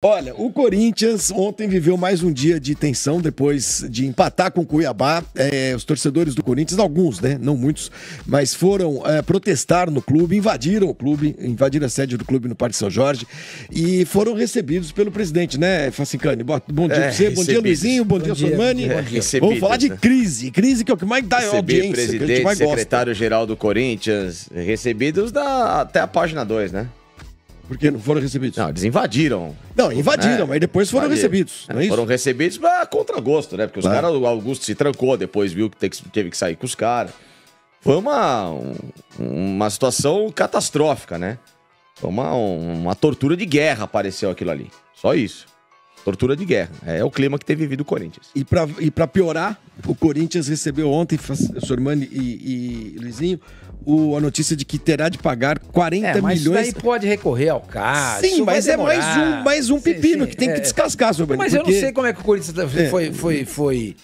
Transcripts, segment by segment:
Olha, o Corinthians ontem viveu mais um dia de tensão depois de empatar com o Cuiabá. Os torcedores do Corinthians, alguns, né? Não muitos, mas foram protestar no clube, invadiram o clube, invadiram a sede do clube no Parque São Jorge e foram recebidos pelo presidente, né, Facincani? Bom dia pra você, bom dia, Luizinho, bom dia, Sormani. Vamos falar de crise que é o que mais dá audiência, presidente, que a gente mais gosta. secretário-geral do Corinthians, recebidos até a página 2, né? Porque não foram recebidos? Não, eles invadiram. Não, invadiram, mas depois foram recebidos, não é isso? Foram recebidos pra contragosto, né? Porque os caras, o Augusto se trancou, depois viu que teve que sair com os caras. Foi uma situação catastrófica, né? Foi uma tortura de guerra, apareceu aquilo ali. Só isso. Tortura de guerra. É o clima que tem vivido o Corinthians. E pra piorar, o Corinthians recebeu ontem, Sormani e Luizinho, a notícia de que terá de pagar 40 mas milhões... Mas daí pode recorrer ao caso. Sim, mas é mais um pepino que tem que descascar, Sormani. Mas porque... eu não sei como é que o Corinthians foi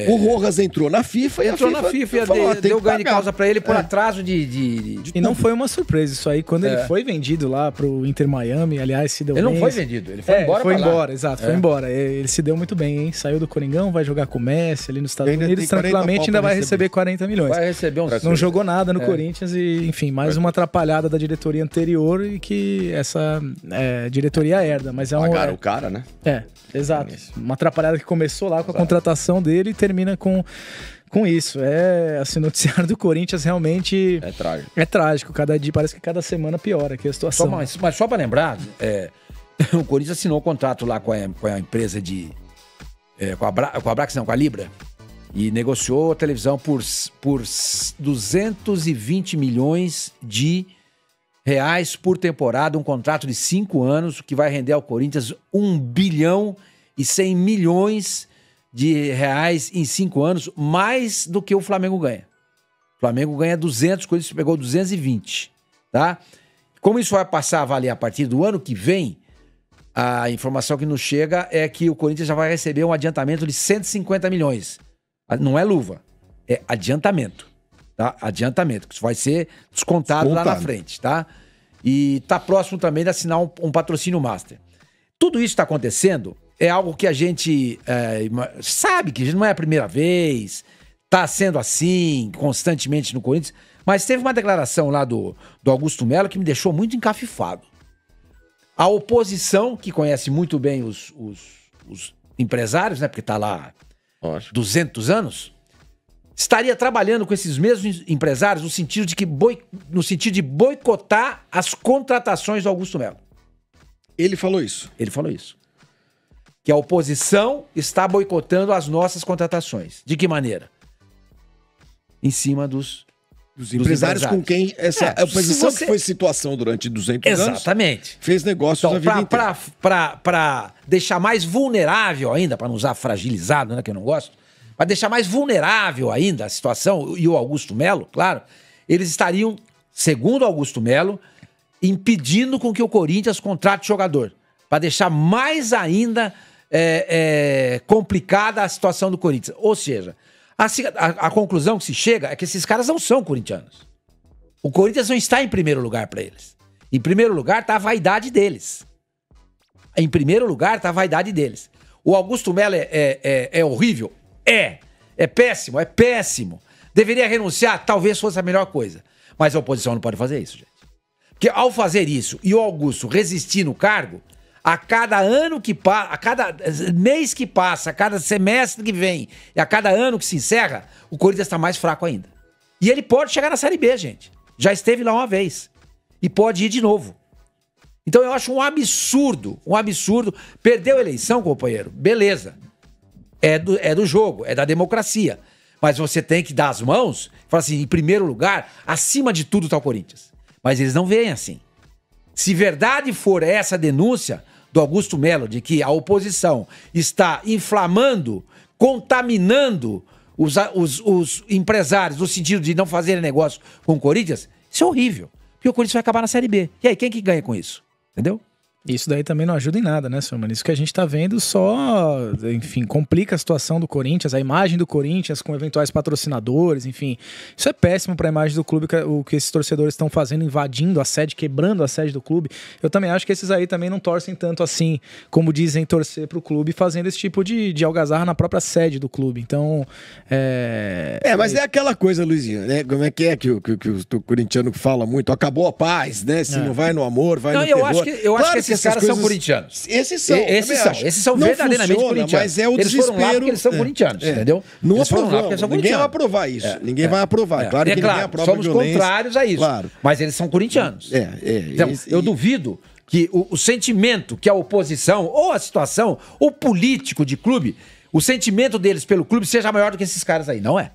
o Rojas entrou na FIFA e entrou na FIFA e deu ganho de causa pra ele por atraso de E não foi uma surpresa isso aí. Quando ele foi vendido lá pro Inter Miami, aliás, se deu bem. Ele não foi vendido, ele foi embora. Foi embora, exato, foi embora. Ele se deu muito bem, hein? Saiu do Coringão, vai jogar com o Messi ali nos Estados Unidos, tranquilamente ainda vai receber 40 milhões. Vai receber uns... Não jogou nada no Corinthians e, enfim, mais uma atrapalhada da diretoria anterior e que essa diretoria herda. Mas Pagaram o cara, né? Exato. Uma atrapalhada que começou lá com a contratação dele e termina com isso. Assim, o noticiário do Corinthians realmente... É trágico. Cada dia, parece que cada semana piora aqui a situação. Mas só para lembrar, o Corinthians assinou um contrato lá com a empresa com a Libra, e negociou a televisão por 220 milhões de reais por temporada, um contrato de 5 anos, que vai render ao Corinthians 1 bilhão e 100 milhões de reais em 5 anos, mais do que o Flamengo ganha. O Flamengo ganha 200, o Corinthians pegou 220, tá? Como isso vai passar a valer a partir do ano que vem, a informação que nos chega é que o Corinthians já vai receber um adiantamento de 150 milhões. Não é luva, é adiantamento. Tá? Adiantamento, que isso vai ser descontado lá na frente, tá? E tá próximo também de assinar um patrocínio master. Tudo isso está acontecendo, é algo que a gente sabe que não é a primeira vez, tá sendo assim constantemente no Corinthians, mas teve uma declaração lá do Augusto Melo que me deixou muito encafifado. A oposição, que conhece muito bem os empresários, né, porque tá lá 200 anos, estaria trabalhando com esses mesmos empresários no sentido de boicotar as contratações do Augusto Melo. Ele falou isso? Ele falou isso. Que a oposição está boicotando as nossas contratações. De que maneira? Em cima dos empresários com quem essa oposição que foi situação durante 200 anos. Exatamente. Fez negócios a vida inteira. Para deixar mais vulnerável ainda, para não usar fragilizado, né, que eu não gosto, para deixar mais vulnerável ainda a situação, e o Augusto Melo, claro, eles estariam, segundo o Augusto Melo, impedindo com que o Corinthians contrate jogador, para deixar mais ainda complicada a situação do Corinthians. Ou seja, a conclusão que se chega é que esses caras não são corintianos. O Corinthians não está em primeiro lugar para eles. Em primeiro lugar está a vaidade deles. Em primeiro lugar está a vaidade deles. O Augusto Melo é horrível? É péssimo, é péssimo. Deveria renunciar? Talvez fosse a melhor coisa. Mas a oposição não pode fazer isso, gente. Porque ao fazer isso e o Augusto resistir no cargo, a cada ano que passa, a cada mês que passa, a cada semestre que vem e a cada ano que se encerra, o Corinthians está mais fraco ainda. E ele pode chegar na Série B, gente. Já esteve lá uma vez. E pode ir de novo. Então eu acho um absurdo. Perdeu a eleição, companheiro? Beleza. É do jogo, é da democracia. Mas você tem que dar as mãos e falar assim, em primeiro lugar, acima de tudo está o Corinthians. Mas eles não veem assim. Se verdade for essa denúncia do Augusto Melo de que a oposição está inflamando, contaminando os empresários no sentido de não fazerem negócio com o Corinthians, isso é horrível. Porque o Corinthians vai acabar na Série B. E aí, quem que ganha com isso? Entendeu? Isso daí também não ajuda em nada, né, senhor Mano? Isso que a gente tá vendo só, enfim, complica a situação do Corinthians, a imagem do Corinthians com eventuais patrocinadores, enfim. Isso é péssimo pra imagem do clube, o que esses torcedores estão fazendo, invadindo a sede, quebrando a sede do clube. Eu também acho que esses aí também não torcem tanto assim, como dizem torcer pro clube, fazendo esse tipo de algazarra na própria sede do clube. Então, mas é aquela coisa, Luizinho, né? Como é que o corintiano fala muito? Acabou a paz, né? Se não vai no amor, vai no terror. Eu acho que esses caras são corintianos. Esses são Não verdadeiramente corintianos. Mas é o eles desespero. Foram lá porque eles são corintianos, entendeu? Não eles foram lá aprovamos. porque eles são Ninguém vai corintianos. aprovar isso. Ninguém vai aprovar. Claro que ninguém aprova somos violência. contrários a isso. Claro. Mas eles são corintianos. Então, eu duvido que o sentimento que a oposição, ou a situação, o político de clube, o sentimento deles pelo clube seja maior do que esses caras aí. Não é.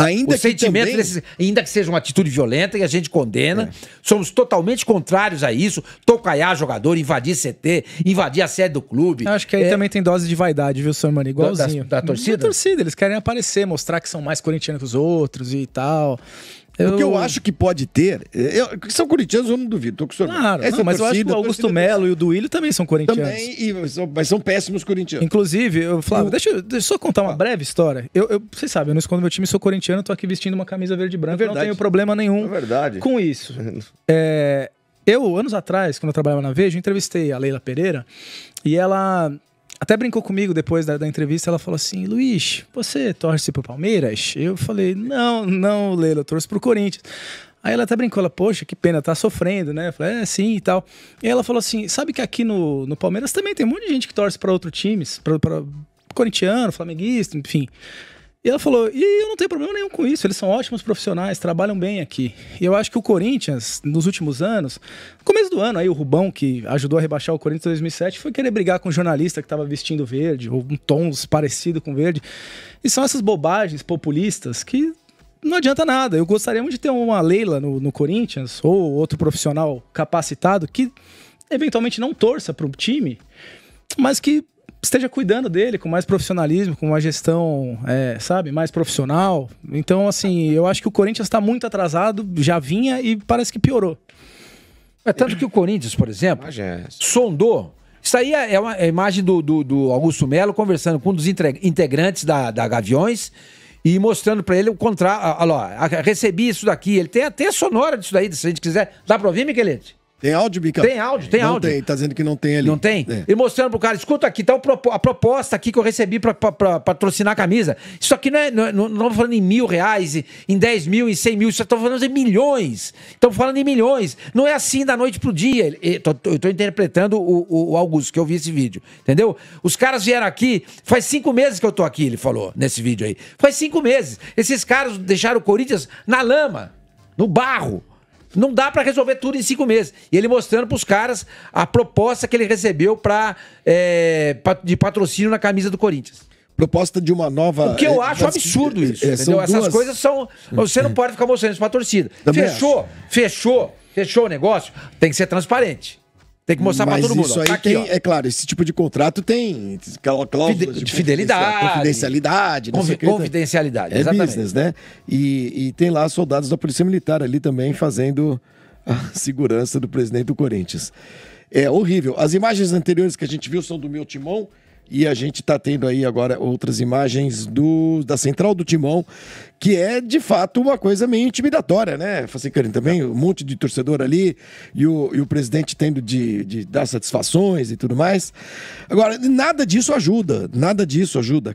Ainda o sentimento desses, ainda que seja uma atitude violenta e a gente condena, somos totalmente contrários a isso, tocaiar jogador, invadir CT, invadir a sede do clube. Eu acho que aí também tem dose de vaidade, viu, senhor Mano? Igualzinho. Da torcida? Da torcida, eles querem aparecer, mostrar que são mais corintianos que os outros e tal. O que eu acho que pode ter... que são corintianos, eu não duvido. Tô com o senhor. Claro, mas eu acho que o Augusto Melo e o Duílio também são corintianos. Também, mas são péssimos corintianos. Inclusive, Flávio, deixa eu só contar uma breve história. Vocês sabem, eu não escondo meu time, sou corintiano, tô aqui vestindo uma camisa verde e branca, não tenho problema nenhum com isso. Eu, anos atrás, quando eu trabalhava na Veja, entrevistei a Leila Pereira e ela... Até brincou comigo depois da entrevista, ela falou assim, Luiz, você torce pro Palmeiras? Eu falei, não, Leila, eu torço pro Corinthians. Aí ela até brincou, ela, poxa, que pena, tá sofrendo, né? Eu falei, sim e tal. E ela falou assim, sabe que aqui no Palmeiras também tem um monte de gente que torce pra outros times, pra corintiano, flamenguista, enfim. E ela falou, e eu não tenho problema nenhum com isso, eles são ótimos profissionais, trabalham bem aqui. E eu acho que o Corinthians, nos últimos anos, no começo do ano, aí o Rubão, que ajudou a rebaixar o Corinthians em 2007, foi querer brigar com um jornalista que estava vestindo verde, ou um tons parecido com verde. E são essas bobagens populistas que não adianta nada. Eu gostaria muito de ter uma Leila no Corinthians, ou outro profissional capacitado, que eventualmente não torça para o time, mas que esteja cuidando dele com mais profissionalismo, com uma gestão, mais profissional. Então, assim, eu acho que o Corinthians está muito atrasado, já vinha e parece que piorou. Tanto que o Corinthians, por exemplo, sondou. Isso aí é uma imagem do Augusto Melo conversando com um dos integrantes da Gaviões e mostrando para ele o contrato. Olha lá, recebi isso daqui. Ele tem até a sonora disso daí, se a gente quiser. Dá para ouvir, Michelete? Tem áudio, Bica? Tem áudio. Tem, tá dizendo que não tem ali. Não tem? E mostrando pro cara, escuta aqui, tá a proposta aqui que eu recebi pra patrocinar a camisa. Isso aqui não tô falando em R$1.000, em 10 mil, em 100 mil, isso eu tô falando em milhões. Estamos falando em milhões. Não é assim da noite pro dia. Eu tô interpretando o Augusto, que eu vi esse vídeo, entendeu? Os caras vieram aqui, faz 5 meses que eu tô aqui, ele falou, nesse vídeo aí. Faz 5 meses. Esses caras deixaram o Corinthians na lama, no barro. Não dá pra resolver tudo em 5 meses. E ele mostrando pros caras a proposta que ele recebeu de patrocínio na camisa do Corinthians. Proposta de uma nova... O que eu acho absurdo isso, entendeu? Essas coisas são... Você não pode ficar mostrando isso pra torcida. Fechou o negócio, tem que ser transparente. Tem que mostrar pra todo mundo. Isso aí aqui, é claro, esse tipo de contrato tem cláusulas de fidelidade. Confidencialidade. Confidencialidade, exatamente. Business, né? E tem lá soldados da Polícia Militar ali também fazendo a segurança do presidente do Corinthians. É horrível. As imagens anteriores que a gente viu são do meu timão. E a gente está tendo aí agora outras imagens da central do Timão, que é de fato uma coisa meio intimidatória, né, Facicarini? Também um monte de torcedor ali e o presidente tendo de dar satisfações e tudo mais. Agora, nada disso ajuda,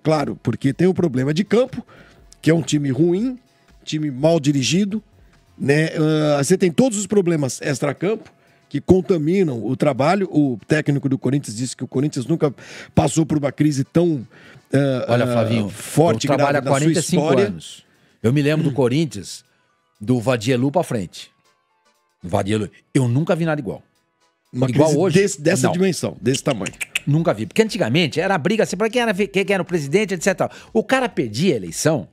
claro, porque tem o problema de campo, que é um time ruim, time mal dirigido, né? Você tem todos os problemas extracampo, que contaminam o trabalho. O técnico do Corinthians disse que o Corinthians nunca passou por uma crise tão Olha, Flavinho, forte, eu trabalho há grave na sua 45 história. anos. Eu me lembro do Corinthians, do Vadielu pra frente. Vadielu, eu nunca vi nada igual. Uma igual crise hoje. dessa Não. dimensão, desse tamanho. Nunca vi. Porque antigamente era briga assim, pra quem era o presidente, etc. O cara perdia a eleição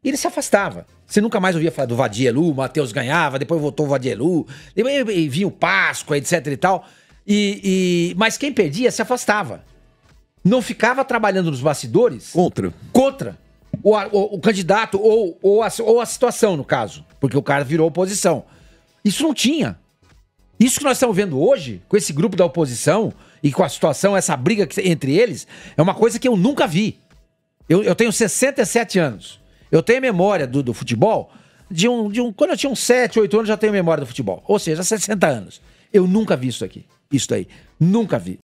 e ele se afastava. Você nunca mais ouvia falar do Vadielu, o Matheus ganhava, depois voltou o Vadielu, depois vinha o Páscoa, etc e tal. Mas quem perdia se afastava. Não ficava trabalhando nos bastidores contra o candidato ou a situação, no caso. Porque o cara virou oposição. Isso não tinha. Isso que nós estamos vendo hoje, com esse grupo da oposição e com a situação, essa briga entre eles, é uma coisa que eu nunca vi. Eu tenho 67 anos. Eu tenho memória do futebol quando eu tinha uns 7, 8 anos, já tenho memória do futebol. Ou seja, 60 anos. Eu nunca vi isso aqui. Isso daí. Nunca vi.